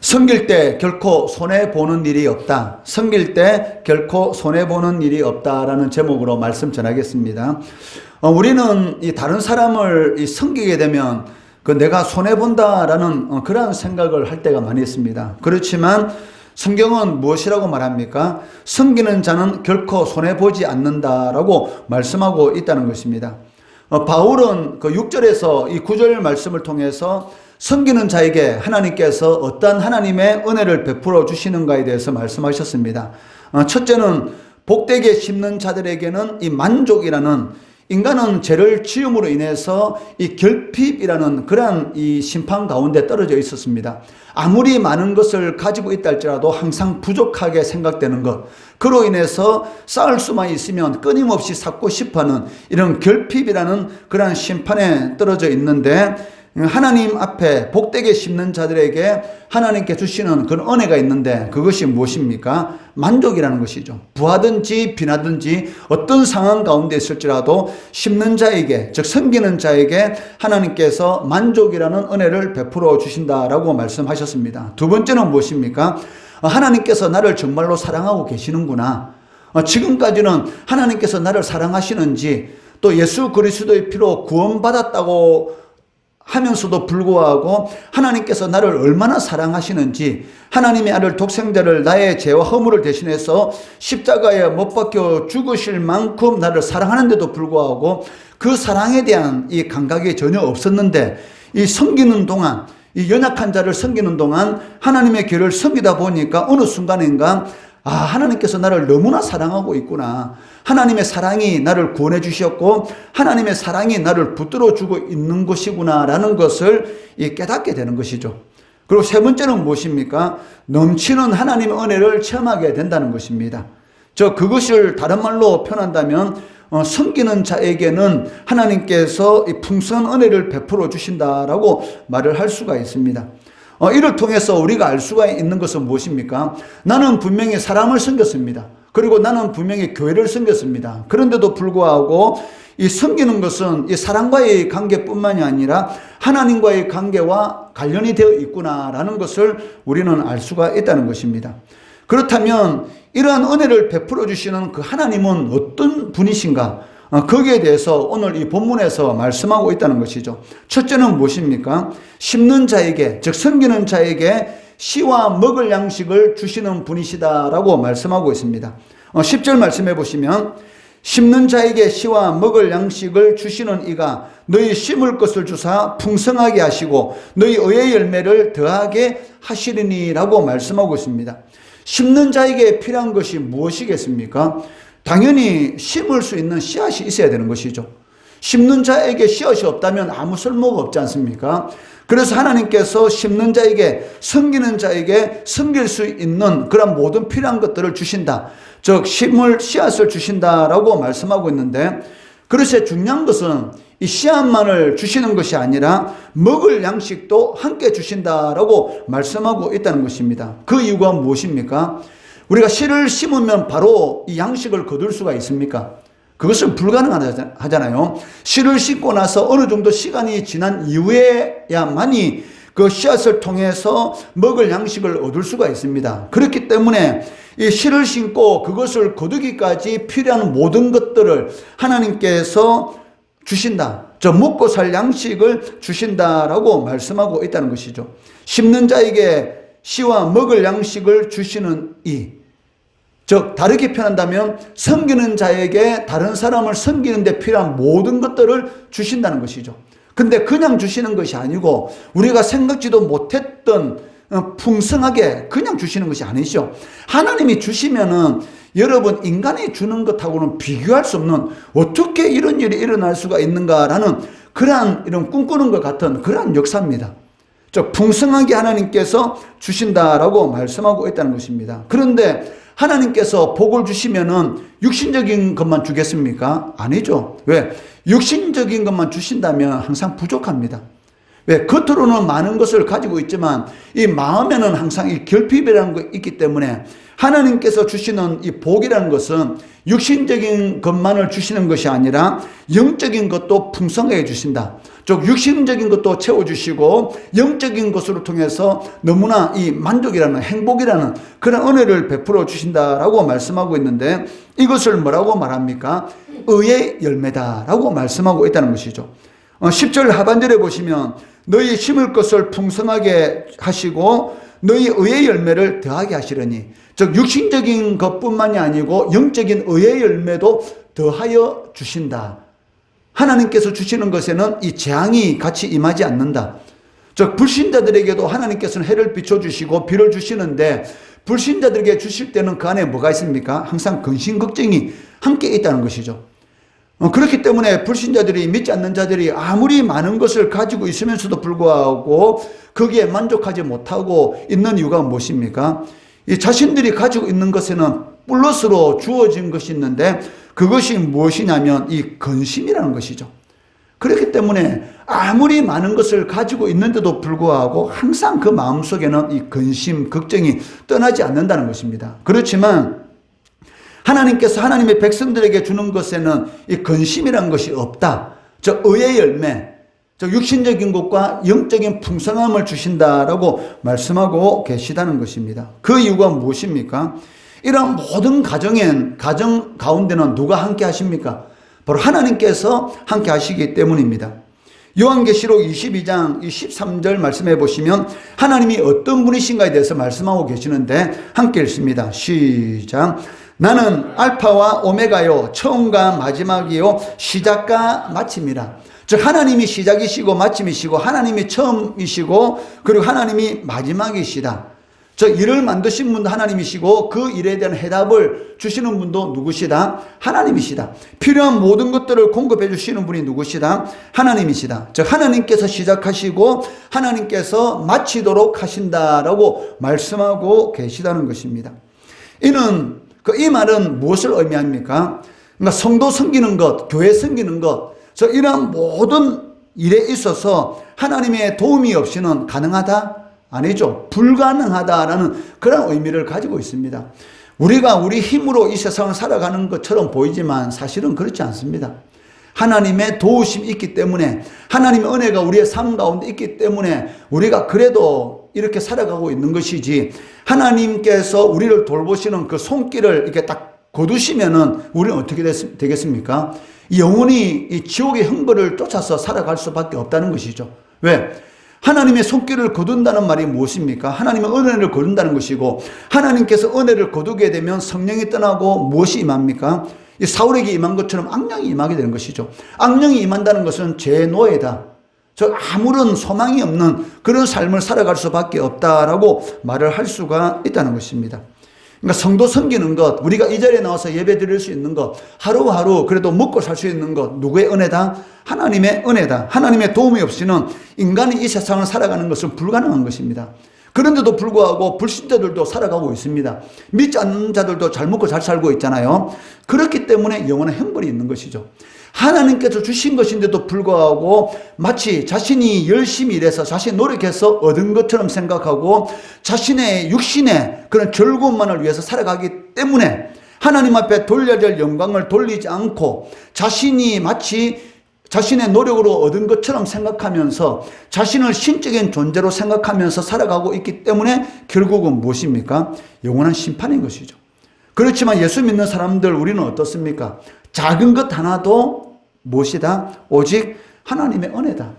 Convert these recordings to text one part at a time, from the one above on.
섬길 때 결코 손해보는 일이 없다. 섬길 때 결코 손해보는 일이 없다라는 제목으로 말씀 전하겠습니다. 우리는 이 다른 사람을 섬기게 되면 내가 손해본다라는 그런 생각을 할 때가 많이 있습니다. 그렇지만 성경은 무엇이라고 말합니까? 섬기는 자는 결코 손해보지 않는다라고 말씀하고 있다는 것입니다. 바울은 그 6절에서 이 9절 말씀을 통해서 섬기는 자에게 하나님께서 어떠한 하나님의 은혜를 베풀어 주시는가에 대해서 말씀하셨습니다. 첫째는 복되게 심는 자들에게는 이 만족이라는, 인간은 죄를 지음으로 인해서 이 결핍이라는 그러한 이 심판 가운데 떨어져 있었습니다. 아무리 많은 것을 가지고 있다 할지라도 항상 부족하게 생각되는 것, 그로 인해서 쌓을 수만 있으면 끊임없이 쌓고 싶어하는 이런 결핍이라는 그러한 심판에 떨어져 있는데, 하나님 앞에 복되게 심는 자들에게 하나님께 주시는 그런 은혜가 있는데, 그것이 무엇입니까? 만족이라는 것이죠. 부하든지 빈하든지 어떤 상황 가운데 있을지라도 심는 자에게, 즉 섬기는 자에게 하나님께서 만족이라는 은혜를 베풀어 주신다라고 말씀하셨습니다. 두 번째는 무엇입니까? 하나님께서 나를 정말로 사랑하고 계시는구나. 지금까지는 하나님께서 나를 사랑하시는지, 또 예수 그리스도의 피로 구원받았다고 하면서도 불구하고 하나님께서 나를 얼마나 사랑하시는지, 하나님의 아들 독생자를 나의 죄와 허물을 대신해서 십자가에 못 박혀 죽으실 만큼 나를 사랑하는데도 불구하고 그 사랑에 대한 이 감각이 전혀 없었는데, 이 섬기는 동안, 이 연약한 자를 섬기는 동안 하나님의 길을 섬기다 보니까 어느 순간인가 하나님께서 나를 너무나 사랑하고 있구나. 하나님의 사랑이 나를 구원해 주셨고 하나님의 사랑이 나를 붙들어 주고 있는 것이구나 라는 것을 깨닫게 되는 것이죠. 그리고 세 번째는 무엇입니까? 넘치는 하나님의 은혜를 체험하게 된다는 것입니다. 그것을 다른 말로 표현한다면 섬기는 자에게는 하나님께서 이 풍성한 은혜를 베풀어 주신다라고 말을 할 수가 있습니다. 이를 통해서 우리가 알 수가 있는 것은 무엇입니까? 나는 분명히 사람을 섬겼습니다. 그리고 나는 분명히 교회를 섬겼습니다. 그런데도 불구하고 이 섬기는 것은 이 사람과의 관계뿐만이 아니라 하나님과의 관계와 관련이 되어 있구나라는 것을 우리는 알 수가 있다는 것입니다. 그렇다면 이러한 은혜를 베풀어 주시는 그 하나님은 어떤 분이신가? 거기에 대해서 오늘 이 본문에서 말씀하고 있다는 것이죠. 첫째는 무엇입니까? 심는 자에게, 즉 섬기는 자에게 씨와 먹을 양식을 주시는 분이시다라고 말씀하고 있습니다. 10절 말씀해 보시면, 심는 자에게 씨와 먹을 양식을 주시는 이가 너희 심을 것을 주사 풍성하게 하시고 너희 의의 열매를 더하게 하시리니라고 말씀하고 있습니다. 심는 자에게 필요한 것이 무엇이겠습니까? 당연히 심을 수 있는 씨앗이 있어야 되는 것이죠. 심는 자에게 씨앗이 없다면 아무 쓸모가 없지 않습니까? 그래서 하나님께서 심는 자에게, 섬기는 자에게 섬길 수 있는 그런 모든 필요한 것들을 주신다. 즉 씨앗을 주신다라고 말씀하고 있는데, 그릇에 중요한 것은 이 씨앗만을 주시는 것이 아니라 먹을 양식도 함께 주신다라고 말씀하고 있다는 것입니다. 그 이유가 무엇입니까? 우리가 씨를 심으면 바로 이 양식을 거둘 수가 있습니까? 그것은 불가능하잖아요. 씨를 심고 나서 어느 정도 시간이 지난 이후에야만이 그 씨앗을 통해서 먹을 양식을 얻을 수가 있습니다. 그렇기 때문에 이 씨를 심고 그것을 거두기까지 필요한 모든 것들을 하나님께서 주신다. 먹고 살 양식을 주신다라고 말씀하고 있다는 것이죠. 심는 자에게 씨와 먹을 양식을 주시는 이, 즉 다르게 표현한다면 섬기는 자에게 다른 사람을 섬기는 데 필요한 모든 것들을 주신다는 것이죠. 근데 그냥 주시는 것이 아니고 우리가 생각지도 못했던 풍성하게 그냥 주시는 것이 아니죠. 하나님이 주시면은 여러분, 인간이 주는 것하고는 비교할 수 없는, 어떻게 이런 일이 일어날 수가 있는가라는 그러한 이런 꿈꾸는 것 같은 그러한 역사입니다. 즉 풍성하게 하나님께서 주신다라고 말씀하고 있다는 것입니다. 그런데 하나님께서 복을 주시면은 육신적인 것만 주겠습니까? 아니죠. 왜? 육신적인 것만 주신다면 항상 부족합니다. 왜? 겉으로는 많은 것을 가지고 있지만 이 마음에는 항상 이 결핍이라는 게 있기 때문에 하나님께서 주시는 이 복이라는 것은 육신적인 것만을 주시는 것이 아니라 영적인 것도 풍성하게 주신다. 즉 육신적인 것도 채워주시고 영적인 것으로 통해서 너무나 이 만족이라는, 행복이라는 그런 은혜를 베풀어 주신다라고 말씀하고 있는데, 이것을 뭐라고 말합니까? 의의 열매다라고 말씀하고 있다는 것이죠. 10절 하반절에 보시면 너희 심을 것을 풍성하게 하시고 너희 의의 열매를 더하게 하시려니, 즉 육신적인 것뿐만이 아니고 영적인 의의 열매도 더하여 주신다. 하나님께서 주시는 것에는 이 재앙이 같이 임하지 않는다. 즉 불신자들에게도 하나님께서는 해를 비춰주시고 비를 주시는데, 불신자들에게 주실 때는 그 안에 뭐가 있습니까? 항상 근심 걱정이 함께 있다는 것이죠. 그렇기 때문에 불신자들이, 믿지 않는 자들이 아무리 많은 것을 가지고 있으면서도 불구하고 거기에 만족하지 못하고 있는 이유가 무엇입니까? 이 자신들이 가지고 있는 것에는 플러스로 주어진 것이 있는데, 그것이 무엇이냐면 이 근심이라는 것이죠. 그렇기 때문에 아무리 많은 것을 가지고 있는데도 불구하고 항상 그 마음속에는 이 근심, 걱정이 떠나지 않는다는 것입니다. 그렇지만 하나님께서 하나님의 백성들에게 주는 것에는 이 근심이라는 것이 없다. 저 의의 열매, 저 육신적인 것과 영적인 풍성함을 주신다라고 말씀하고 계시다는 것입니다. 그 이유가 무엇입니까? 이런 모든 가정 가운데는 누가 함께 하십니까? 바로 하나님께서 함께 하시기 때문입니다. 요한계시록 22장 13절 말씀해 보시면 하나님이 어떤 분이신가에 대해서 말씀하고 계시는데 함께 읽습니다. 시작. 나는 알파와 오메가요, 처음과 마지막이요, 시작과 마침이라. 즉 하나님이 시작이시고 마침이시고 하나님이 처음이시고 그리고 하나님이 마지막이시다. 즉 일을 만드신 분도 하나님이시고 그 일에 대한 해답을 주시는 분도 누구시다? 하나님이시다. 필요한 모든 것들을 공급해 주시는 분이 누구시다? 하나님이시다. 즉 하나님께서 시작하시고 하나님께서 마치도록 하신다라고 말씀하고 계시다는 것입니다. 이 말은 무엇을 의미합니까? 그러니까 성도 섬기는 것, 교회 섬기는 것, 이러한 모든 일에 있어서 하나님의 도움이 없이는 가능하다? 아니죠. 불가능하다라는 그런 의미를 가지고 있습니다. 우리가 우리 힘으로 이 세상을 살아가는 것처럼 보이지만 사실은 그렇지 않습니다. 하나님의 도우심이 있기 때문에, 하나님의 은혜가 우리의 삶 가운데 있기 때문에 우리가 그래도 이렇게 살아가고 있는 것이지, 하나님께서 우리를 돌보시는 그 손길을 이렇게 딱 거두시면은 우리는 어떻게 되겠습니까? 영원히 이 지옥의 형벌을 쫓아서 살아갈 수밖에 없다는 것이죠. 왜? 하나님의 손길을 거둔다는 말이 무엇입니까? 하나님의 은혜를 거둔다는 것이고, 하나님께서 은혜를 거두게 되면 성령이 떠나고 무엇이 임합니까? 이 사울에게 임한 것처럼 악령이 임하게 되는 것이죠. 악령이 임한다는 것은 죄의 노예다. 아무런 소망이 없는 그런 삶을 살아갈 수밖에 없다라고 말을 할 수가 있다는 것입니다. 그러니까 성도 섬기는 것, 우리가 이 자리에 나와서 예배 드릴 수 있는 것, 하루하루 그래도 먹고 살 수 있는 것, 누구의 은혜다? 하나님의 은혜다. 하나님의 도움이 없이는 인간이 이 세상을 살아가는 것은 불가능한 것입니다. 그런데도 불구하고 불신자들도 살아가고 있습니다. 믿지 않는 자들도 잘 먹고 잘 살고 있잖아요. 그렇기 때문에 영원한 형벌이 있는 것이죠. 하나님께서 주신 것인데도 불구하고 마치 자신이 열심히 일해서 자신이 노력해서 얻은 것처럼 생각하고 자신의 육신의 그런 즐거움만을 위해서 살아가기 때문에 하나님 앞에 돌려야 될 영광을 돌리지 않고 자신이 마치 자신의 노력으로 얻은 것처럼 생각하면서 자신을 신적인 존재로 생각하면서 살아가고 있기 때문에 결국은 무엇입니까? 영원한 심판인 것이죠. 그렇지만 예수 믿는 사람들 우리는 어떻습니까? 작은 것 하나도 무엇이다? 오직 하나님의 은혜다.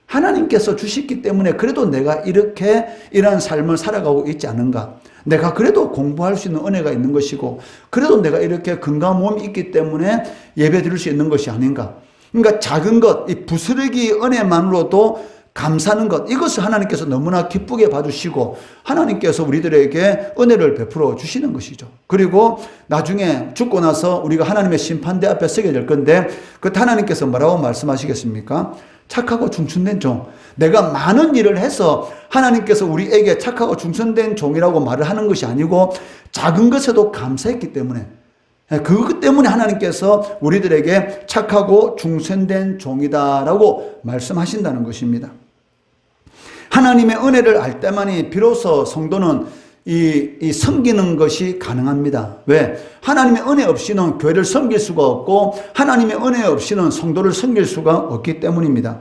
하나님께서 주셨기 때문에 그래도 내가 이렇게 이러한 삶을 살아가고 있지 않은가? 내가 그래도 공부할 수 있는 은혜가 있는 것이고 그래도 내가 이렇게 건강한 몸이 있기 때문에 예배 드릴 수 있는 것이 아닌가? 그러니까 작은 것, 이 부스러기 은혜만으로도 감사하는 것, 이것을 하나님께서 너무나 기쁘게 봐주시고 하나님께서 우리들에게 은혜를 베풀어 주시는 것이죠. 그리고 나중에 죽고 나서 우리가 하나님의 심판대 앞에 서게 될 건데 그때 하나님께서 뭐라고 말씀하시겠습니까? 착하고 충성된 종. 내가 많은 일을 해서 하나님께서 우리에게 착하고 충성된 종이라고 말을 하는 것이 아니고 작은 것에도 감사했기 때문에, 그것 때문에 하나님께서 우리들에게 착하고 충성된 종이다라고 말씀하신다는 것입니다. 하나님의 은혜를 알 때만이 비로소 성도는 이 섬기는 것이 가능합니다. 왜? 하나님의 은혜 없이는 교회를 섬길 수가 없고 하나님의 은혜 없이는 성도를 섬길 수가 없기 때문입니다.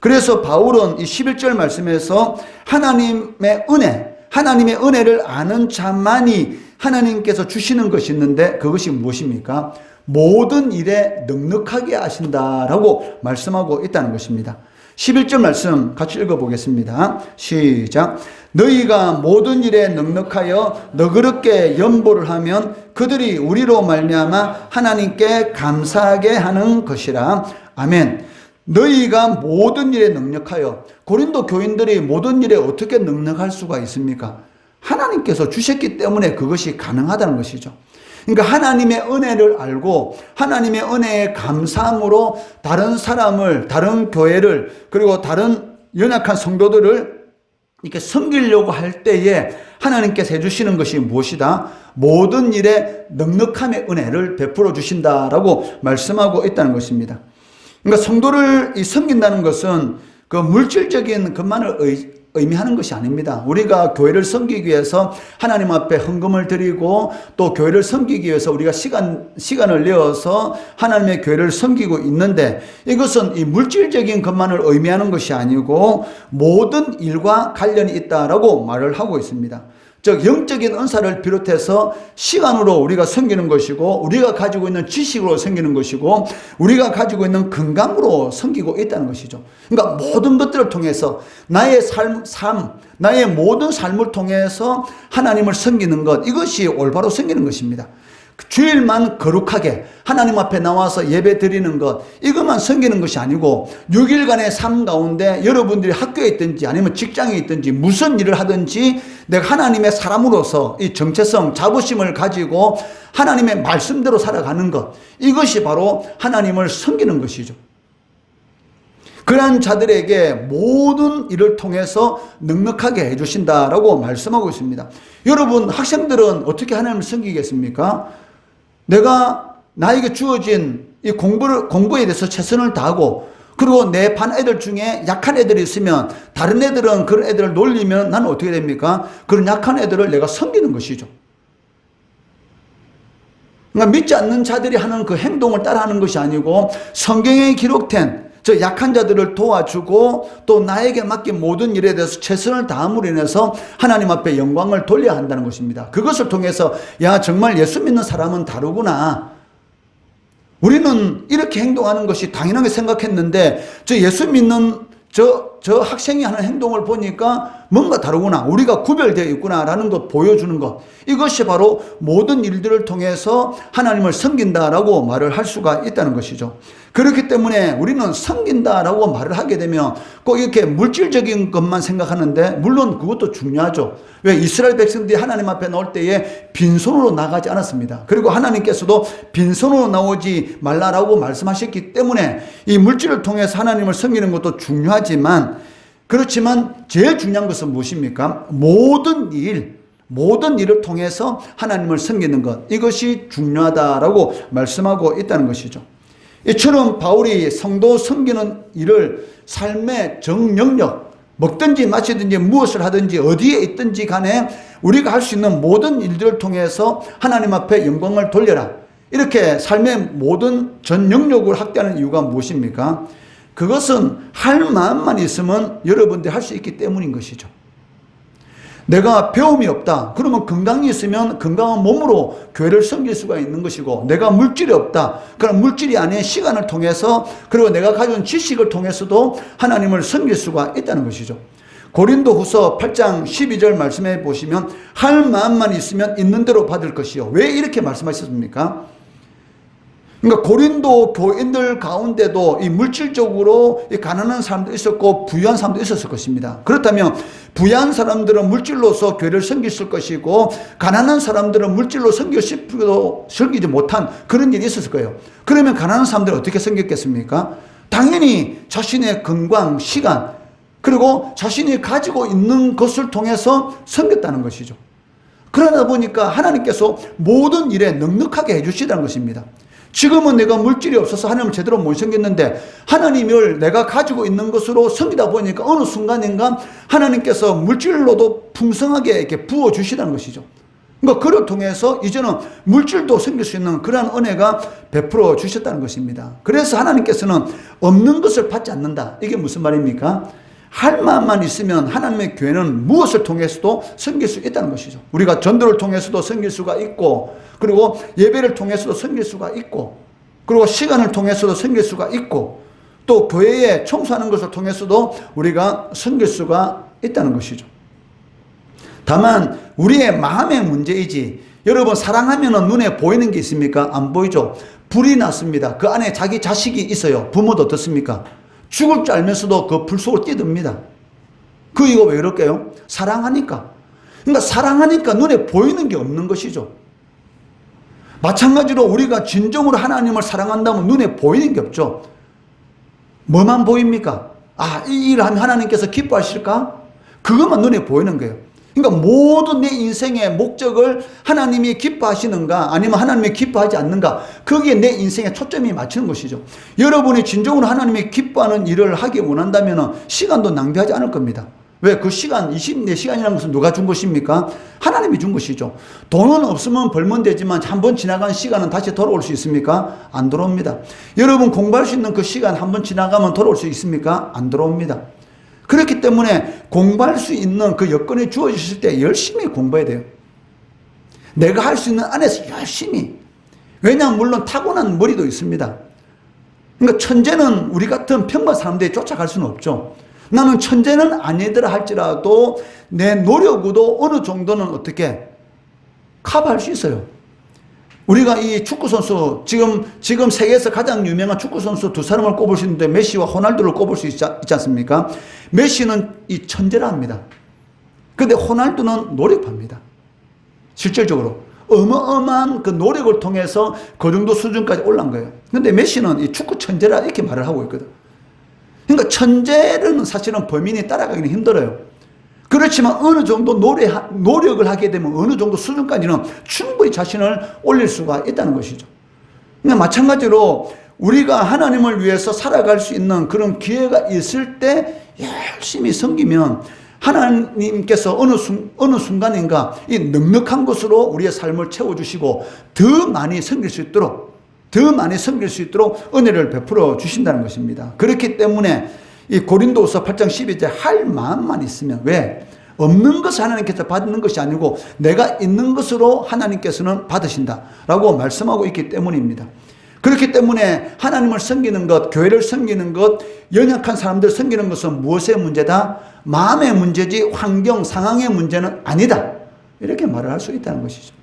그래서 바울은 이 11절 말씀에서 하나님의 은혜를 아는 자만이 하나님께서 주시는 것이 있는데 그것이 무엇입니까? 모든 일에 넉넉하게 하신다라고 말씀하고 있다는 것입니다. 11절 말씀 같이 읽어보겠습니다. 시작. 너희가 모든 일에 넉넉하여 너그럽게 연보를 하면 그들이 우리로 말미암아 하나님께 감사하게 하는 것이라. 아멘. 너희가 모든 일에 넉넉하여. 고린도 교인들이 모든 일에 어떻게 넉넉할 수가 있습니까? 하나님께서 주셨기 때문에 그것이 가능하다는 것이죠. 그러니까 하나님의 은혜를 알고 하나님의 은혜에 감사함으로 다른 사람을, 다른 교회를, 그리고 다른 연약한 성도들을 이렇게 섬기려고 할 때에 하나님께서 해주시는 것이 무엇이다? 모든 일에 넉넉함의 은혜를 베풀어 주신다라고 말씀하고 있다는 것입니다. 그러니까 성도를 섬긴다는 것은 그 물질적인 것만을 의미하는 것이 아닙니다. 우리가 교회를 섬기기 위해서 하나님 앞에 헌금을 드리고 또 교회를 섬기기 위해서 우리가 시간을 내어서 하나님의 교회를 섬기고 있는데 이것은 이 물질적인 것만을 의미하는 것이 아니고 모든 일과 관련이 있다라고 말을 하고 있습니다. 즉 영적인 은사를 비롯해서 시간으로 우리가 섬기는 것이고 우리가 가지고 있는 지식으로 섬기는 것이고 우리가 가지고 있는 건강으로 섬기고 있다는 것이죠. 그러니까 모든 것들을 통해서 나의 나의 모든 삶을 통해서 하나님을 섬기는 것, 이것이 올바로 섬기는 것입니다. 주일만 거룩하게 하나님 앞에 나와서 예배 드리는 것, 이것만 섬기는 것이 아니고 6일간의 삶 가운데 여러분들이 학교에 있든지 아니면 직장에 있든지 무슨 일을 하든지 내가 하나님의 사람으로서 이 정체성, 자부심을 가지고 하나님의 말씀대로 살아가는 것, 이것이 바로 하나님을 섬기는 것이죠. 그러한 자들에게 모든 일을 통해서 넉넉하게 해주신다라고 말씀하고 있습니다. 여러분 학생들은 어떻게 하나님을 섬기겠습니까? 나에게 주어진 이 공부에 대해서 최선을 다하고 그리고 내 반 애들 중에 약한 애들이 있으면 다른 애들은 그런 애들을 놀리면 나는 어떻게 됩니까? 그런 약한 애들을 내가 섬기는 것이죠. 그러니까 믿지 않는 자들이 하는 그 행동을 따라하는 것이 아니고 성경에 기록된 저 약한 자들을 도와주고 또 나에게 맡긴 모든 일에 대해서 최선을 다함으로 인해서 하나님 앞에 영광을 돌려야 한다는 것입니다. 그것을 통해서 야 정말 예수 믿는 사람은 다르구나. 우리는 이렇게 행동하는 것이 당연하게 생각했는데 저 예수 믿는 저 학생이 하는 행동을 보니까 뭔가 다르구나. 우리가 구별되어 있구나라는 것 보여주는 것. 이것이 바로 모든 일들을 통해서 하나님을 섬긴다라고 말을 할 수가 있다는 것이죠. 그렇기 때문에 우리는 섬긴다라고 말을 하게 되면 꼭 이렇게 물질적인 것만 생각하는데 물론 그것도 중요하죠. 왜? 이스라엘 백성들이 하나님 앞에 나올 때에 빈손으로 나가지 않았습니다. 그리고 하나님께서도 빈손으로 나오지 말라라고 말씀하셨기 때문에 이 물질을 통해서 하나님을 섬기는 것도 중요하지만 그렇지만 제일 중요한 것은 무엇입니까? 모든 일을 통해서 하나님을 섬기는 것, 이것이 중요하다라고 말씀하고 있다는 것이죠. 이처럼 바울이 성도 섬기는 일을 삶의 정영역, 먹든지 마시든지 무엇을 하든지 어디에 있든지 간에 우리가 할 수 있는 모든 일들을 통해서 하나님 앞에 영광을 돌려라. 이렇게 삶의 모든 전 영역을 확대하는 이유가 무엇입니까? 그것은 할 마음만 있으면 여러분들이 할 수 있기 때문인 것이죠. 내가 배움이 없다. 그러면 건강이 있으면 건강한 몸으로 교회를 섬길 수가 있는 것이고 내가 물질이 없다. 그럼 물질이 아닌 시간을 통해서 그리고 내가 가진 지식을 통해서도 하나님을 섬길 수가 있다는 것이죠. 고린도후서 8장 12절 말씀해 보시면 할 마음만 있으면 있는 대로 받을 것이요. 왜 이렇게 말씀하셨습니까? 그러니까 고린도 교인들 가운데도 이 물질적으로 가난한 사람도 있었고 부유한 사람도 있었을 것입니다. 그렇다면 부유한 사람들은 물질로서 교회를 섬겼을 것이고 가난한 사람들은 물질로 섬기지 못한 그런 일이 있었을 거예요. 그러면 가난한 사람들은 어떻게 섬겼겠습니까? 당연히 자신의 건강, 시간 그리고 자신이 가지고 있는 것을 통해서 섬겼다는 것이죠. 그러다 보니까 하나님께서 모든 일에 넉넉하게 해주시다는 것입니다. 지금은 내가 물질이 없어서 하나님을 제대로 못 섬겼는데 하나님을 내가 가지고 있는 것으로 섬기다 보니까 어느 순간인가 하나님께서 물질로도 풍성하게 이렇게 부어주시다는 것이죠. 그러니까 그를 통해서 이제는 물질도 섬길 수 있는 그러한 은혜가 베풀어 주셨다는 것입니다. 그래서 하나님께서는 없는 것을 받지 않는다. 이게 무슨 말입니까? 할 마음만 있으면 하나님의 교회는 무엇을 통해서도 섬길 수 있다는 것이죠. 우리가 전도를 통해서도 섬길 수가 있고, 그리고 예배를 통해서도 섬길 수가 있고, 그리고 시간을 통해서도 섬길 수가 있고, 또 교회에 청소하는 것을 통해서도 우리가 섬길 수가 있다는 것이죠. 다만 우리의 마음의 문제이지, 여러분 사랑하면 눈에 보이는 게 있습니까? 안 보이죠. 불이 났습니다. 그 안에 자기 자식이 있어요. 부모도 어떻습니까? 죽을 줄 알면서도 그 불 속으로 뛰듭니다. 그 이거 왜 그럴까요? 사랑하니까. 그러니까 사랑하니까 눈에 보이는 게 없는 것이죠. 마찬가지로 우리가 진정으로 하나님을 사랑한다면 눈에 보이는 게 없죠. 뭐만 보입니까? 아, 이 일을 하면 하나님께서 기뻐하실까? 그것만 눈에 보이는 거예요. 그러니까 모든 내 인생의 목적을 하나님이 기뻐하시는가 아니면 하나님이 기뻐하지 않는가, 거기에 내 인생의 초점이 맞추는 것이죠. 여러분이 진정으로 하나님이 기뻐하는 일을 하기 원한다면 시간도 낭비하지 않을 겁니다. 왜? 그 시간, 24시간이라는 것은 누가 준 것입니까? 하나님이 준 것이죠. 돈은 없으면 벌면 되지만 한번 지나간 시간은 다시 돌아올 수 있습니까? 안 돌아옵니다. 여러분 공부할 수 있는 그 시간 한번 지나가면 돌아올 수 있습니까? 안 돌아옵니다. 그렇기 때문에 공부할 수 있는 그 여건이 주어졌을 때 열심히 공부해야 돼요. 내가 할 수 있는 안에서 열심히. 왜냐하면 물론 타고난 머리도 있습니다. 그러니까 천재는 우리 같은 평범한 사람들이 쫓아갈 수는 없죠. 나는 천재는 아니더라 할지라도 내 노력으로 어느 정도는 어떻게 커버할 수 있어요. 우리가 이 축구선수, 지금 세계에서 가장 유명한 축구선수 두 사람을 꼽을 수 있는데 메시와 호날두를 꼽을 수 있지 않습니까? 메시는 이 천재라 합니다. 그런데 호날두는 노력합니다. 실질적으로. 어마어마한 그 노력을 통해서 그 정도 수준까지 올라온 거예요. 그런데 메시는 이 축구 천재라 이렇게 말을 하고 있거든. 그러니까 천재는 사실은 범인이 따라가기는 힘들어요. 그렇지만 어느 정도 노력을 하게 되면 어느 정도 수준까지는 충분히 자신을 올릴 수가 있다는 것이죠. 그러니까 마찬가지로 우리가 하나님을 위해서 살아갈 수 있는 그런 기회가 있을 때 열심히 섬기면 하나님께서 어느 순간인가 이 넉넉한 것으로 우리의 삶을 채워주시고 더 많이 섬길 수 있도록 은혜를 베풀어 주신다는 것입니다. 그렇기 때문에 이 고린도후서 8장 12절 할 마음만 있으면, 왜? 없는 것을 하나님께서 받는 것이 아니고 내가 있는 것으로 하나님께서는 받으신다라고 말씀하고 있기 때문입니다. 그렇기 때문에 하나님을 섬기는 것, 교회를 섬기는 것, 연약한 사람들 섬기는 것은 무엇의 문제다? 마음의 문제지 환경, 상황의 문제는 아니다. 이렇게 말을 할 수 있다는 것이죠.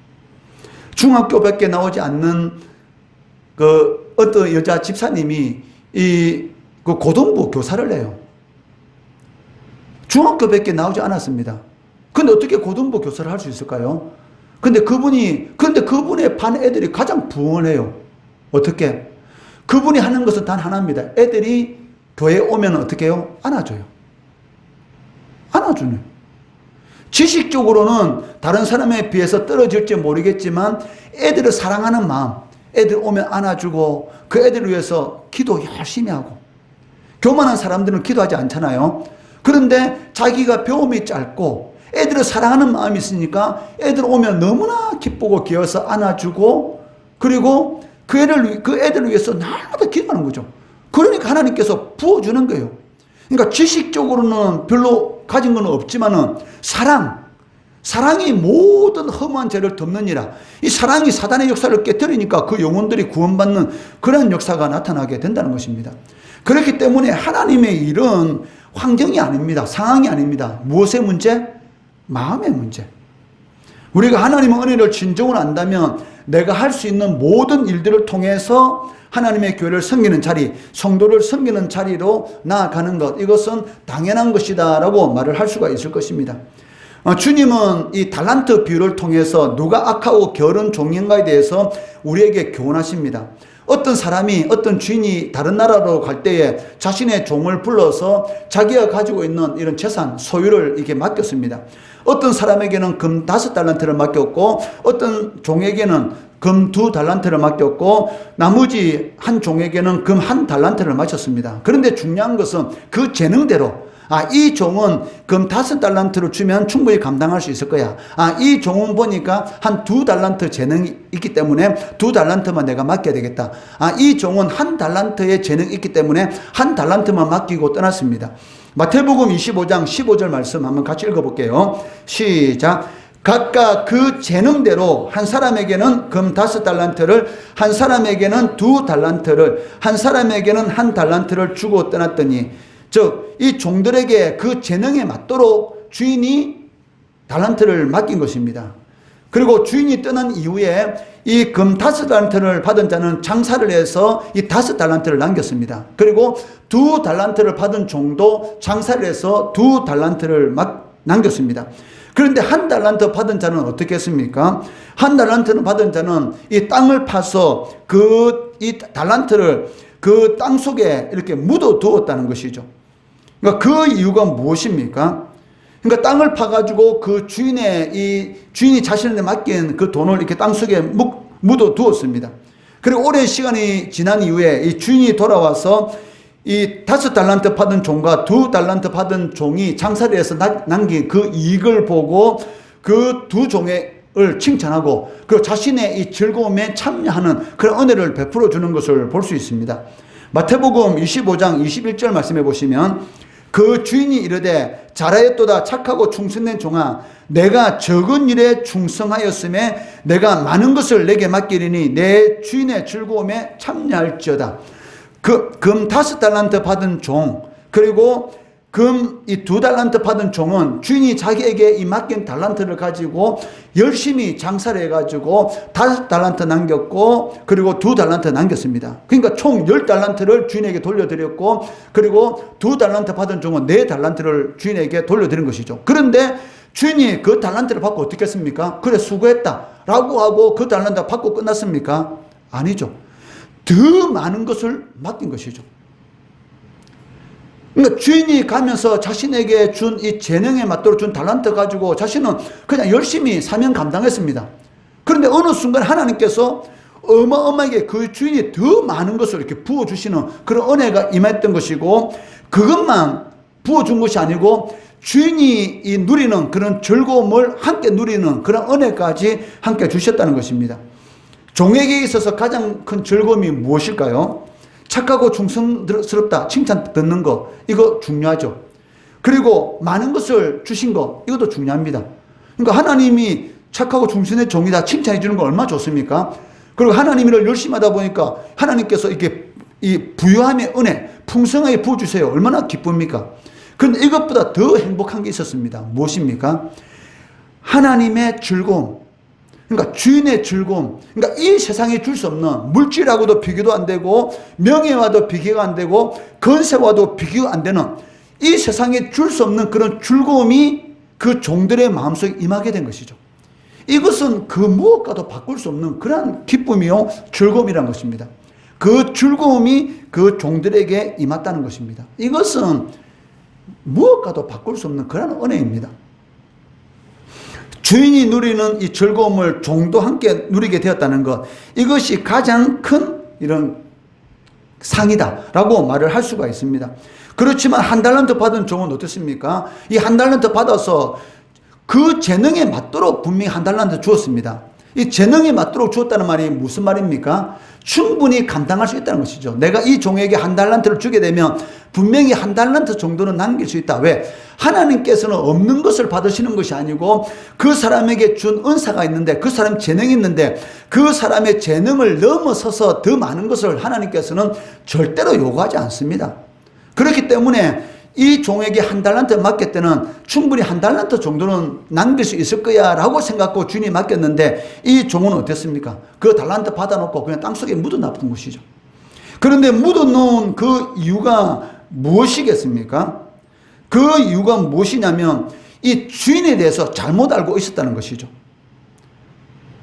중학교밖에 나오지 않는 그 어떤 여자 집사님이 그 고등부 교사를 해요. 중학교밖에 나오지 않았습니다. 근데 어떻게 고등부 교사를 할 수 있을까요? 근데 그분의 반 애들이 가장 부원해요. 어떻게? 그분이 하는 것은 단 하나입니다. 애들이 교회에 오면 어떻게 해요? 안아줘요. 안아주네. 지식적으로는 다른 사람에 비해서 떨어질지 모르겠지만 애들을 사랑하는 마음, 애들 오면 안아주고 그 애들을 위해서 기도 열심히 하고. 교만한 사람들은 기도하지 않잖아요. 그런데 자기가 배움이 짧고 애들을 사랑하는 마음이 있으니까 애들 오면 너무나 기쁘고 귀여워서 안아주고, 그리고 그 애들을 위해서 날마다 기도하는 거죠. 그러니까 하나님께서 부어주는 거예요. 그러니까 지식적으로는 별로 가진 건 없지만은 사랑이 모든 험한 죄를 덮느니라. 이 사랑이 사단의 역사를 깨뜨리니까 그 영혼들이 구원받는 그런 역사가 나타나게 된다는 것입니다. 그렇기 때문에 하나님의 일은 환경이 아닙니다. 상황이 아닙니다. 무엇의 문제? 마음의 문제. 우리가 하나님의 은혜를 진정으로 안다면 내가 할 수 있는 모든 일들을 통해서 하나님의 교회를 섬기는 자리, 성도를 섬기는 자리로 나아가는 것, 이것은 당연한 것이다 라고 말을 할 수가 있을 것입니다. 주님은 이 달란트 비유를 통해서 누가 악하고 게으른 종인가에 대해서 우리에게 교훈하십니다. 어떤 사람이, 어떤 주인이 다른 나라로 갈 때에 자신의 종을 불러서 자기가 가지고 있는 이런 재산, 소유를 이렇게 맡겼습니다. 어떤 사람에게는 금 5달란트를 맡겼고, 어떤 종에게는 금 2달란트를 맡겼고, 나머지 한 종에게는 금 1달란트를 맡겼습니다. 그런데 중요한 것은 그 재능대로, 이 종은 금 5달란트를 주면 충분히 감당할 수 있을 거야. 이 종은 보니까 한 2달란트 재능이 있기 때문에 2달란트만 내가 맡겨야 되겠다. 이 종은 1달란트의 재능이 있기 때문에 1달란트만 맡기고 떠났습니다. 마태복음 25장 15절 말씀 한번 같이 읽어볼게요. 시작. 각각 그 재능대로 한 사람에게는 금 5달란트를, 한 사람에게는 2달란트를, 한 사람에게는 1달란트를 주고 떠났더니, 즉 이 종들에게 그 재능에 맞도록 주인이 달란트를 맡긴 것입니다. 그리고 주인이 떠난 이후에 이 금 5달란트를 받은 자는 장사를 해서 이 5달란트를 남겼습니다. 그리고 2달란트를 받은 종도 장사를 해서 2달란트를 남겼습니다. 그런데 1달란트 받은 자는 어떻게 했습니까? 1달란트는 받은 자는 이 땅을 파서 이 달란트를 그 땅 속에 이렇게 묻어 두었다는 것이죠. 그러니까 그 이유가 무엇입니까? 그러니까 땅을 파가지고 그 주인이 자신한테 맡긴 그 돈을 이렇게 땅 속에 묻어 두었습니다. 그리고 오랜 시간이 지난 이후에 이 주인이 돌아와서 이 5달란트 받은 종과 2달란트 받은 종이 장사를 해서 남긴 그 이익을 보고 그 두 종을 칭찬하고 그리고 자신의 이 즐거움에 참여하는 그런 은혜를 베풀어 주는 것을 볼 수 있습니다. 마태복음 25장 21절 말씀해 보시면 그 주인이 이르되 잘하였도다 착하고 충성된 종아 내가 적은 일에 충성하였음에 내가 많은 것을 내게 맡기리니 내 주인의 즐거움에 참여할지어다. 금 5달란트 받은 종 그리고 금 2달란트 받은 종은 주인이 자기에게 이 맡긴 달란트를 가지고 열심히 장사를 해가지고 5달란트 남겼고 그리고 2달란트 남겼습니다. 그러니까 총 10달란트를 주인에게 돌려드렸고 그리고 2달란트 받은 종은 4달란트를 주인에게 돌려드린 것이죠. 그런데 주인이 그 달란트를 받고 어떻게 했습니까? 그래 수고했다 라고 하고 그 달란트 받고 끝났습니까? 아니죠. 더 많은 것을 맡긴 것이죠. 그러니까 주인이 가면서 자신에게 준 이 재능에 맞도록 준 달란트 가지고 자신은 그냥 열심히 사명 감당했습니다. 그런데 어느 순간 하나님께서 어마어마하게 그 주인이 더 많은 것을 이렇게 부어주시는 그런 은혜가 임했던 것이고 그것만 부어준 것이 아니고 주인이 이 누리는 그런 즐거움을 함께 누리는 그런 은혜까지 함께 주셨다는 것입니다. 종에게 있어서 가장 큰 즐거움이 무엇일까요? 착하고 충성스럽다 칭찬 듣는 거 이거 중요하죠. 그리고 많은 것을 주신 거 이것도 중요합니다. 그러니까 하나님이 착하고 충성된 종이다 칭찬해 주는 거 얼마나 좋습니까? 그리고 하나님 일을 열심히 하다 보니까 하나님께서 이렇게 이 부유함의 은혜 풍성하게 부어주세요. 얼마나 기쁩니까? 그런데 이것보다 더 행복한 게 있었습니다. 무엇입니까? 하나님의 즐거움. 그러니까 주인의 즐거움. 그러니까 이 세상에 줄 수 없는 물질하고도 비교도 안 되고 명예와도 비교가 안 되고 건세와도 비교가 안 되는 이 세상에 줄 수 없는 그런 즐거움이 그 종들의 마음속에 임하게 된 것이죠. 이것은 그 무엇과도 바꿀 수 없는 그러한 기쁨이요 즐거움이라는 것입니다. 그 즐거움이 그 종들에게 임했다는 것입니다. 이것은 무엇과도 바꿀 수 없는 그러한 은혜입니다. 주인이 누리는 이 즐거움을 종도 함께 누리게 되었다는 것 이것이 가장 큰 이런 상이다라고 말을 할 수가 있습니다. 그렇지만 1달란트 받은 종은 어떻습니까? 이 1달란트 받아서 그 재능에 맞도록 분명히 1달란트 주었습니다. 이 재능에 맞도록 주었다는 말이 무슨 말입니까? 충분히 감당할 수 있다는 것이죠. 내가 이 종에게 1달란트를 주게 되면 분명히 1달란트 정도는 남길 수 있다. 왜? 하나님께서는 없는 것을 받으시는 것이 아니고 그 사람에게 준 은사가 있는데 그 사람 재능이 있는데 그 사람의 재능을 넘어서서 더 많은 것을 하나님께서는 절대로 요구하지 않습니다. 그렇기 때문에 이 종에게 1달란트 맡겼을 때는 충분히 1달란트 정도는 남길 수 있을 거야 라고 생각하고 주인이 맡겼는데 이 종은 어땠습니까? 그 달란트 받아놓고 그냥 땅속에 묻어놨던 것이죠. 그런데 묻어놓은 그 이유가 무엇이겠습니까? 그 이유가 무엇이냐면 이 주인에 대해서 잘못 알고 있었다는 것이죠.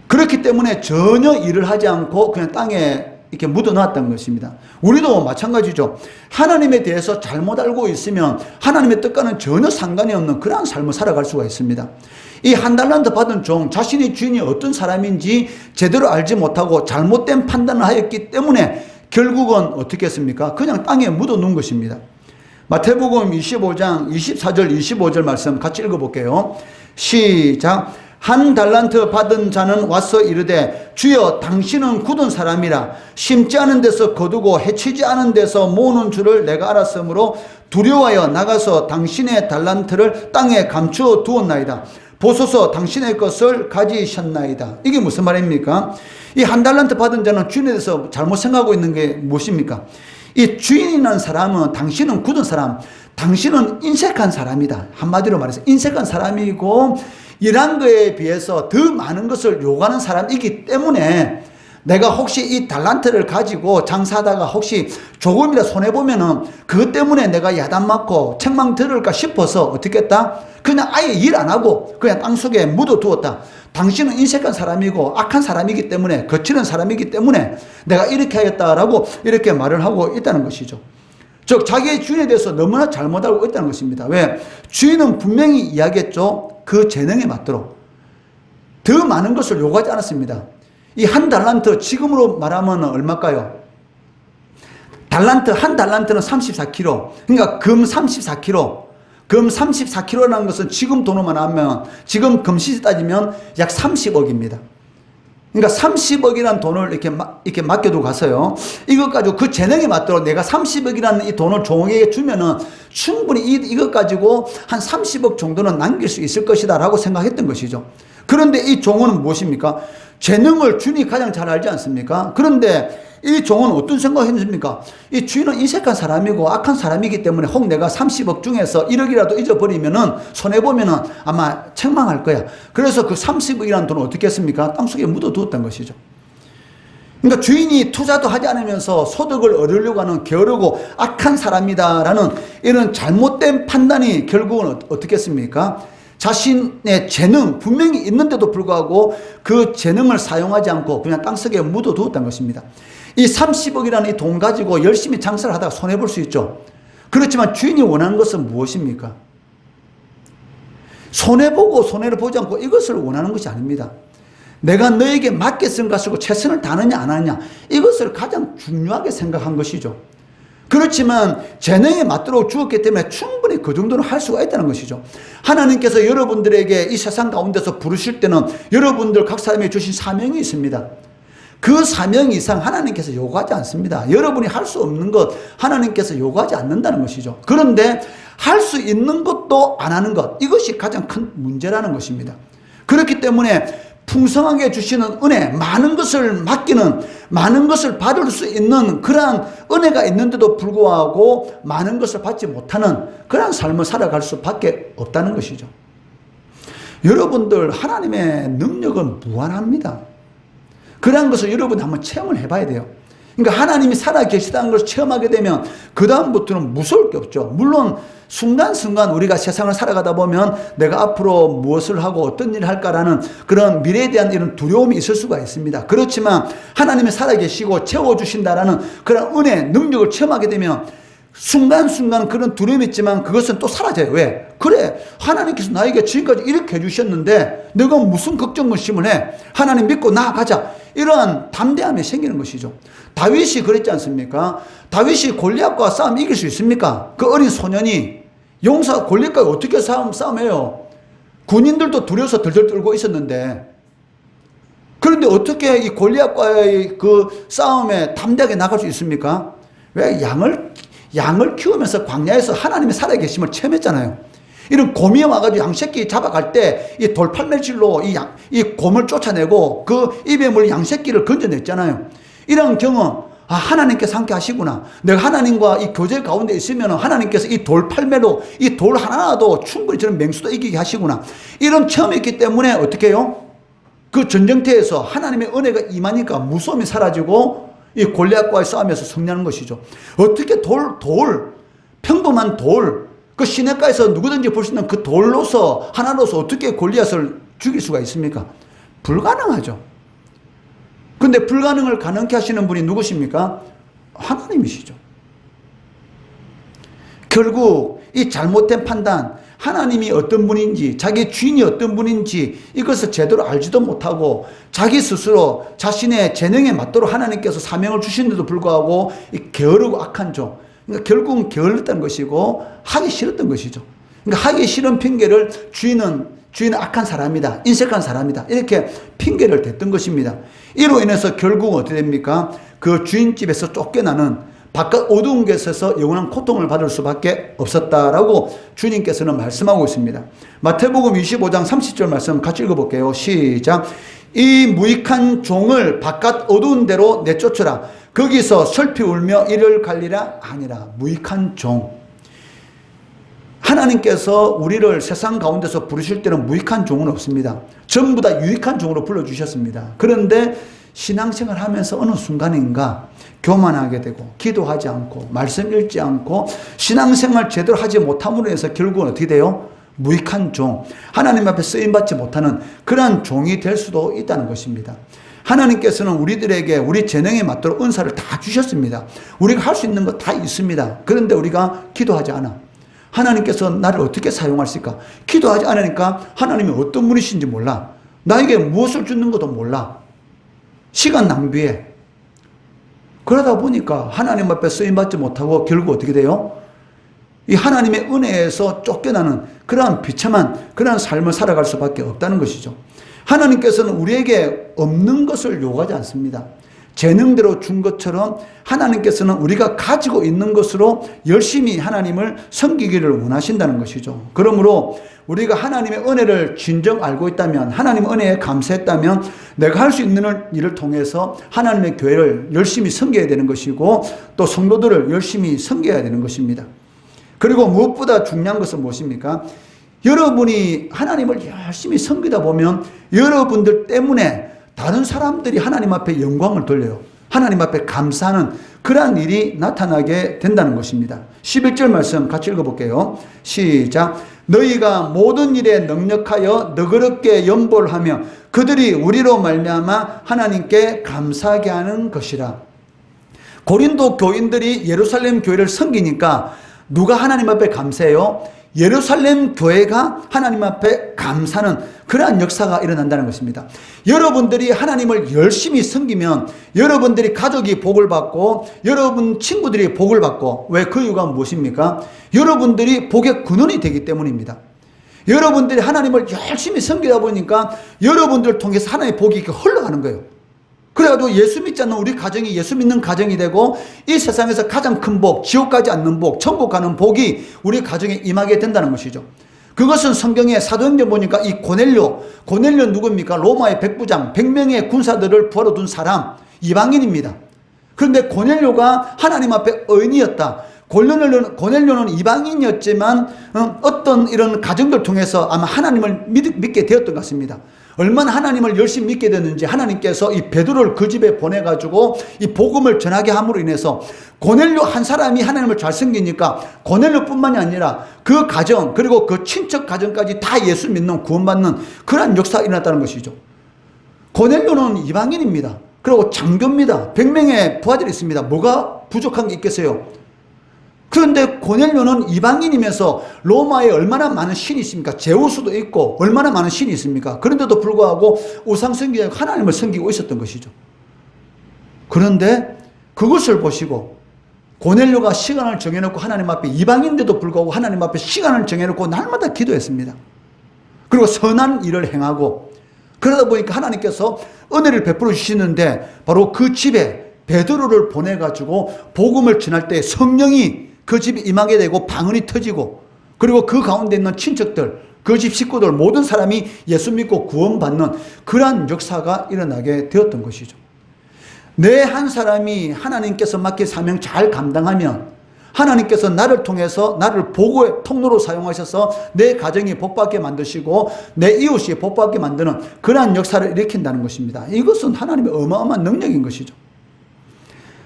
그렇기 때문에 전혀 일을 하지 않고 그냥 땅에 이렇게 묻어놨다는 것입니다. 우리도 마찬가지죠. 하나님에 대해서 잘못 알고 있으면 하나님의 뜻과는 전혀 상관이 없는 그러한 삶을 살아갈 수가 있습니다. 이 한 달란트 받은 종, 자신의 주인이 어떤 사람인지 제대로 알지 못하고 잘못된 판단을 하였기 때문에 결국은 어떻게 했습니까? 그냥 땅에 묻어놓은 것입니다. 마태복음 25장 24절 25절 말씀 같이 읽어볼게요. 시작. 한 달란트 받은 자는 와서 이르되 주여 당신은 굳은 사람이라 심지 않은 데서 거두고 해치지 않은 데서 모으는 줄을 내가 알았으므로 두려워하여 나가서 당신의 달란트를 땅에 감추어 두었나이다. 보소서 당신의 것을 가지셨나이다. 이게 무슨 말입니까? 이 한 달란트 받은 자는 주인에 대해서 잘못 생각하고 있는 게 무엇입니까? 이 주인이라는 사람은 당신은 굳은 사람, 당신은 인색한 사람이다. 한마디로 말해서 인색한 사람이고 일한 거에 비해서 더 많은 것을 요구하는 사람이기 때문에 내가 혹시 이 달란트를 가지고 장사하다가 혹시 조금이라도 손해보면은 그것 때문에 내가 야단 맞고 책망 들을까 싶어서 어떻게 했다? 그냥 아예 일 안 하고 그냥 땅속에 묻어두었다. 당신은 인색한 사람이고 악한 사람이기 때문에 거칠은 사람이기 때문에 내가 이렇게 하겠다라고 이렇게 말을 하고 있다는 것이죠. 즉 자기의 주인에 대해서 너무나 잘못 알고 있다는 것입니다. 왜? 주인은 분명히 이야기했죠. 그 재능에 맞도록 더 많은 것을 요구하지 않았습니다. 이 한 달란트 지금으로 말하면 얼마일까요? 한 달란트는 34kg. 그러니까 금 34kg. 금 34kg라는 것은 지금 돈으로만 하면 지금 금시세 따지면 약 30억입니다. 그러니까 30억이라는 돈을 이렇게 맡겨두고 가서요. 이것 가지고 그 재능에 맞도록 내가 30억이라는 이 돈을 종에게 주면은 충분히 이것 가지고 한 30억 정도는 남길 수 있을 것이다 라고 생각했던 것이죠. 그런데 이 종은 무엇입니까? 재능을 주인이 가장 잘 알지 않습니까? 그런데 이 종은 어떤 생각을 했습니까? 이 주인은 인색한 사람이고 악한 사람이기 때문에 혹 내가 30억 중에서 1억이라도 잊어버리면은 손해보면은 아마 책망할 거야. 그래서 그 30억이라는 돈을 어떻게 했습니까? 땅속에 묻어두었던 것이죠. 그러니까 주인이 투자도 하지 않으면서 소득을 얻으려고 하는 게으르고 악한 사람이다라는 이런 잘못된 판단이 결국은 어떻게 했습니까? 자신의 재능 분명히 있는데도 불구하고 그 재능을 사용하지 않고 그냥 땅속에 묻어두었다는 것입니다. 이 30억이라는 이 돈 가지고 열심히 장사를 하다가 손해볼 수 있죠. 그렇지만 주인이 원하는 것은 무엇입니까? 손해보고 손해를 보지 않고 이것을 원하는 것이 아닙니다. 내가 너에게 맡겨 쓴 것이고 최선을 다하느냐 안 하느냐 이것을 가장 중요하게 생각한 것이죠. 그렇지만 재능에 맞도록 주었기 때문에 충분히 그 정도는 할 수가 있다는 것이죠. 하나님께서 여러분들에게 이 세상 가운데서 부르실 때는 여러분들 각 사람이 주신 사명이 있습니다. 그 사명 이상 하나님께서 요구하지 않습니다. 여러분이 할 수 없는 것 하나님께서 요구하지 않는다는 것이죠. 그런데 할 수 있는 것도 안 하는 것 이것이 가장 큰 문제라는 것입니다. 그렇기 때문에 풍성하게 주시는 은혜, 많은 것을 맡기는, 많은 것을 받을 수 있는 그러한 은혜가 있는데도 불구하고 많은 것을 받지 못하는 그러한 삶을 살아갈 수밖에 없다는 것이죠. 여러분들 하나님의 능력은 무한합니다. 그러한 것을 여러분이 한번 체험을 해봐야 돼요. 그러니까 하나님이 살아계시다는 것을 체험하게 되면 그 다음부터는 무서울 게 없죠. 물론 순간순간 우리가 세상을 살아가다 보면 내가 앞으로 무엇을 하고 어떤 일을 할까라는 그런 미래에 대한 이런 두려움이 있을 수가 있습니다. 그렇지만 하나님이 살아계시고 채워주신다라는 그런 은혜, 능력을 체험하게 되면 순간순간 그런 두려움이 있지만 그것은 또 사라져요. 왜? 그래, 하나님께서 나에게 지금까지 이렇게 해주셨는데 내가 무슨 걱정 의심을 해? 하나님 믿고 나아가자. 이러한 담대함이 생기는 것이죠. 다윗이 그랬지 않습니까? 다윗이 골리앗과 싸움 이길 수 있습니까? 그 어린 소년이 골리앗과 어떻게 싸움해요? 군인들도 두려워서 덜덜 떨고 있었는데 그런데 어떻게 이 골리앗과의 그 싸움에 담대하게 나갈 수 있습니까? 왜? 양을 키우면서 광야에서 하나님의 살아계심을 체험했잖아요. 이런 곰이 와가지고 양새끼 잡아갈 때 이 돌팔매질로 이 곰을 쫓아내고 그 입에 물린 양새끼를 건져냈잖아요. 이런 경험, 하나님께서 함께 하시구나. 내가 하나님과 이 교제 가운데 있으면 하나님께서 이 돌팔매로 이 돌 하나라도 충분히 저는 맹수도 이기게 하시구나. 이런 체험이 있기 때문에 어떻게 해요? 그 전쟁터에서 하나님의 은혜가 임하니까 무서움이 사라지고 이 골리앗과의 싸움에서 승리하는 것이죠. 어떻게 평범한 그 시냇가에서 누구든지 볼 수 있는 그 돌로서 하나로서 어떻게 골리앗을 죽일 수가 있습니까? 불가능하죠. 근데 불가능을 가능케 하시는 분이 누구십니까? 하나님이시죠. 결국 이 잘못된 판단, 하나님이 어떤 분인지, 자기 주인이 어떤 분인지 이것을 제대로 알지도 못하고 자기 스스로 자신의 재능에 맞도록 하나님께서 사명을 주신데도 불구하고 이 게으르고 악한 종, 그러니까 결국은 게을렀다는 것이고 하기 싫었던 것이죠. 그러니까 하기 싫은 핑계를 주인은 악한 사람이다, 인색한 사람이다, 이렇게 핑계를 댔던 것입니다. 이로 인해서 결국은 어떻게 됩니까? 그 주인집에서 쫓겨나는, 바깥 어두운 곳에서 영원한 고통을 받을 수밖에 없었다라고 주님께서는 말씀하고 있습니다. 마태복음 25장 30절 말씀 같이 읽어볼게요. 시작. 이 무익한 종을 바깥 어두운 데로 내쫓으라. 거기서 슬피 울며 이를 갈리라 하니라. 무익한 종. 하나님께서 우리를 세상 가운데서 부르실 때는 무익한 종은 없습니다. 전부 다 유익한 종으로 불러주셨습니다. 그런데 신앙생활 하면서 어느 순간인가 교만하게 되고 기도하지 않고 말씀 읽지 않고 신앙생활 제대로 하지 못함으로 해서 결국은 어떻게 돼요? 무익한 종, 하나님 앞에 쓰임받지 못하는 그러한 종이 될 수도 있다는 것입니다. 하나님께서는 우리들에게 우리 재능에 맞도록 은사를 다 주셨습니다. 우리가 할 수 있는 거 다 있습니다. 그런데 우리가 기도하지 않아. 하나님께서 나를 어떻게 사용하실까? 기도하지 않으니까 하나님이 어떤 분이신지 몰라. 나에게 무엇을 주는 것도 몰라. 시간 낭비해. 그러다 보니까 하나님 앞에 쓰임받지 못하고 결국 어떻게 돼요? 이 하나님의 은혜에서 쫓겨나는 그러한 비참한 그러한 삶을 살아갈 수밖에 없다는 것이죠. 하나님께서는 우리에게 없는 것을 요구하지 않습니다. 재능대로 준 것처럼 하나님께서는 우리가 가지고 있는 것으로 열심히 하나님을 섬기기를 원하신다는 것이죠. 그러므로 우리가 하나님의 은혜를 진정 알고 있다면, 하나님의 은혜에 감사했다면 내가 할 수 있는 일을 통해서 하나님의 교회를 열심히 섬겨야 되는 것이고 또 성도들을 열심히 섬겨야 되는 것입니다. 그리고 무엇보다 중요한 것은 무엇입니까? 여러분이 하나님을 열심히 섬기다 보면 여러분들 때문에 다른 사람들이 하나님 앞에 영광을 돌려요. 하나님 앞에 감사하는 그러한 일이 나타나게 된다는 것입니다. 11절 말씀 같이 읽어볼게요. 시작. 너희가 모든 일에 능력하여 너그럽게 연보를 하며 그들이 우리로 말미암아 하나님께 감사하게 하는 것이라. 고린도 교인들이 예루살렘 교회를 섬기니까 누가 하나님 앞에 감사해요? 예루살렘 교회가 하나님 앞에 감사하는 그러한 역사가 일어난다는 것입니다. 여러분들이 하나님을 열심히 섬기면 여러분들이 가족이 복을 받고 여러분 친구들이 복을 받고, 왜 그 이유가 무엇입니까? 여러분들이 복의 근원이 되기 때문입니다. 여러분들이 하나님을 열심히 섬기다 보니까 여러분들을 통해서 하나님의 복이 이렇게 흘러가는 거예요. 그래가지고 예수 믿지 않는 우리 가정이 예수 믿는 가정이 되고 이 세상에서 가장 큰 복, 지옥 가지 않는 복, 천국 가는 복이 우리 가정에 임하게 된다는 것이죠. 그것은 성경에 사도행전 보니까 이 고넬료 누굽니까? 로마의 백부장, 100명의 군사들을 부하러 둔 사람, 이방인입니다. 그런데 고넬료가 하나님 앞에 의인이었다. 고넬료는 이방인이었지만 어떤 이런 가정들 통해서 아마 하나님을 믿게 되었던 것 같습니다. 얼마나 하나님을 열심히 믿게 됐는지 하나님께서 이 베드로를 그 집에 보내가지고 이 복음을 전하게 함으로 인해서 고넬료 한 사람이 하나님을 잘 섬기니까 고넬료뿐만이 아니라 그 가정 그리고 그 친척 가정까지 다 예수 믿는 구원받는 그런 역사가 일어났다는 것이죠. 고넬료는 이방인입니다. 그리고 장교입니다. 100명의 부하들이 있습니다. 뭐가 부족한 게 있겠어요? 그런데 고넬료는 이방인이면서 로마에 얼마나 많은 신이 있습니까? 제우스도 있고 얼마나 많은 신이 있습니까? 그런데도 불구하고 우상 섬기고 하나님을 섬기고 있었던 것이죠. 그런데 그것을 보시고 고넬료가 시간을 정해놓고 하나님 앞에, 이방인데도 불구하고 하나님 앞에 시간을 정해놓고 날마다 기도했습니다. 그리고 선한 일을 행하고, 그러다 보니까 하나님께서 은혜를 베풀어 주시는데 바로 그 집에 베드로를 보내가지고 복음을 전할 때 성령이 그 집이 임하게 되고 방언이 터지고, 그리고 그 가운데 있는 친척들, 그 집 식구들 모든 사람이 예수 믿고 구원받는 그러한 역사가 일어나게 되었던 것이죠. 내 한 사람이 하나님께서 맡긴 사명 잘 감당하면 하나님께서 나를 통해서 나를 복의 통로로 사용하셔서 내 가정이 복받게 만드시고 내 이웃이 복받게 만드는 그러한 역사를 일으킨다는 것입니다. 이것은 하나님의 어마어마한 능력인 것이죠.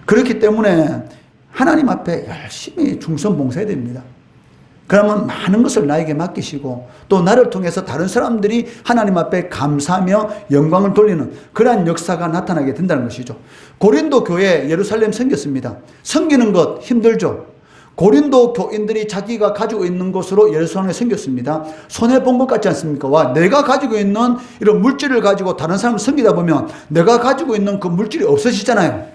그렇기 때문에 하나님 앞에 열심히 충성봉사해야 됩니다. 그러면 많은 것을 나에게 맡기시고 또 나를 통해서 다른 사람들이 하나님 앞에 감사하며 영광을 돌리는 그러한 역사가 나타나게 된다는 것이죠. 고린도 교회 예루살렘 섬겼습니다. 섬기는 것 힘들죠. 고린도 교인들이 자기가 가지고 있는 것으로 예루살렘에 섬겼습니다. 손해본 것 같지 않습니까? 와, 내가 가지고 있는 이런 물질을 가지고 다른 사람을 섬기다 보면 내가 가지고 있는 그 물질이 없어지잖아요.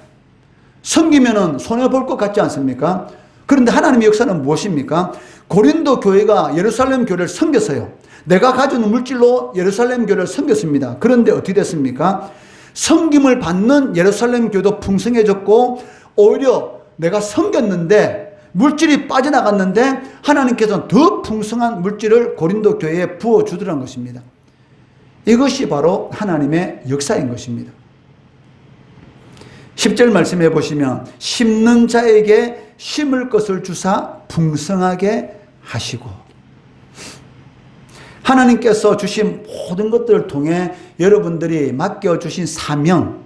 섬기면은 손해볼 것 같지 않습니까? 그런데 하나님의 역사는 무엇입니까? 고린도 교회가 예루살렘 교회를 섬겼어요. 내가 가지고 있는 물질로 예루살렘 교회를 섬겼습니다. 그런데 어떻게 됐습니까? 섬김을 받는 예루살렘 교회도 풍성해졌고 오히려 내가 섬겼는데 물질이 빠져나갔는데 하나님께서는 더 풍성한 물질을 고린도 교회에 부어주더라는 것입니다. 이것이 바로 하나님의 역사인 것입니다. 10절 말씀해 보시면 심는 자에게 심을 것을 주사 풍성하게 하시고, 하나님께서 주신 모든 것들을 통해 여러분들이 맡겨주신 사명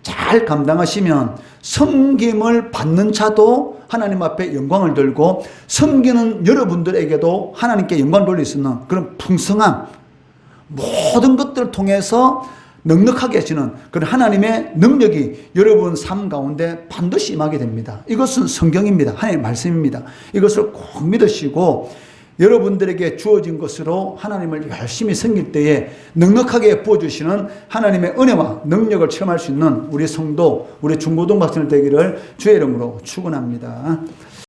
잘 감당하시면 섬김을 받는 자도 하나님 앞에 영광을 돌고 섬기는 여러분들에게도 하나님께 영광을 돌릴 수 있는 그런 풍성한 모든 것들을 통해서 넉넉하게 하시는 그런 하나님의 능력이 여러분 삶 가운데 반드시 임하게 됩니다. 이것은 성경입니다. 하나님의 말씀입니다. 이것을 꼭 믿으시고 여러분들에게 주어진 것으로 하나님을 열심히 섬길 때에 넉넉하게 부어주시는 하나님의 은혜와 능력을 체험할 수 있는 우리 성도, 우리 중고등학생 되기를 주의 이름으로 축원합니다.